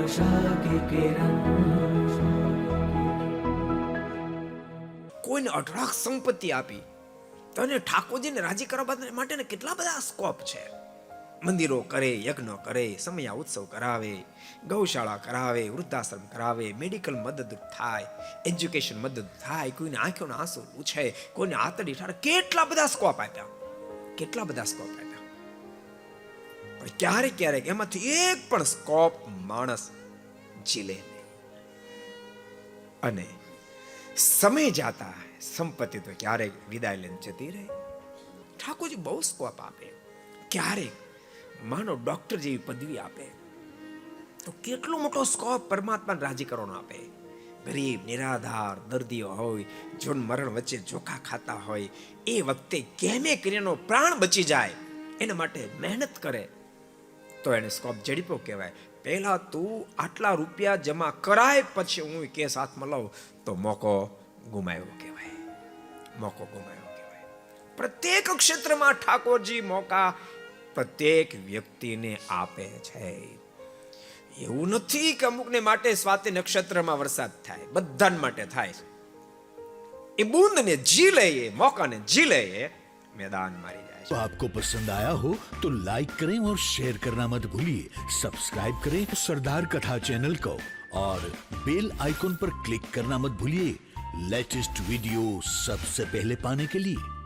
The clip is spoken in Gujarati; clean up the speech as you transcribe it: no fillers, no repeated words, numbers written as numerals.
आशा की किरण। કોઈને અઢળક સંપત્તિ આપી તો એને ઠાકોરજીને રાજી કરવા માટે કેટલા બધા સ્કોપ છે. મંદિરો કરે, યજ્ઞ કરે, સમયા ઉત્સવ કરાવે, ગૌશાળા કરાવે, વૃદ્ધાશ્રમ કરાવે, મેડિકલ મદદ થાય, એજ્યુકેશન મદદ થાય, કોઈને આંખોના આંસુ પૂછે, કોઈને આતડી ઠારે, કેટલા બધા સ્કોપ આપ્યા, કેટલા બધા સ્કોપ આપ્યા. પણ ક્યારેક ક્યારેક એમાંથી એક પણ સ્કોપ માણસ ઝીલે નહીં. અને સમય જાતા સંપત્તિ તો ક્યારેક વિદાય લઈને જતી રહે. ઠાકોરજી બહુ સ્કોપ આપે. ક્યારેક માનો ડોક્ટર જેવી પદવી આપે તો કેટલો મોટો સ્કોપ પરમાત્માને રાજી કરવાનો આપે. ગરીબ નિરાધાર દર્દીઓ હોય, જીવન મરણ વચ્ચે ચોખા ખાતા હોય, એ વખતે કેમે કરીને પ્રાણ બચી જાય એના માટે મહેનત કરે તો એને સ્કોપ જડીપો કહેવાય. પહેલા તું આટલા રૂપિયા જમા કરાય પછી હું કેસ હાથમાં લઉં તો મોકો ગુમાવ્યો કહેવાય. મોકો ગુમાવ્યો કહેવાય. પ્રત્યેક ક્ષેત્રમાં ઠાકોરજી મોકા પ્રત્યેક વ્યક્તિને આપે છે. એવું નથી કે અમુકને માટે સ્વાતિ નક્ષત્રમાં વરસાદ થાય, બધા માટે થાય. એ બૂંદને જી લઈએ, મોકાને જી લઈએ, मैदान मारी जाए. तो आपको पसंद आया हो तो लाइक करें और शेयर करना मत भूलिए. सब्सक्राइब करें सरदार कथा चैनल को और बेल आइकॉन पर क्लिक करना मत भूलिए लेटेस्ट वीडियो सबसे पहले पाने के लिए.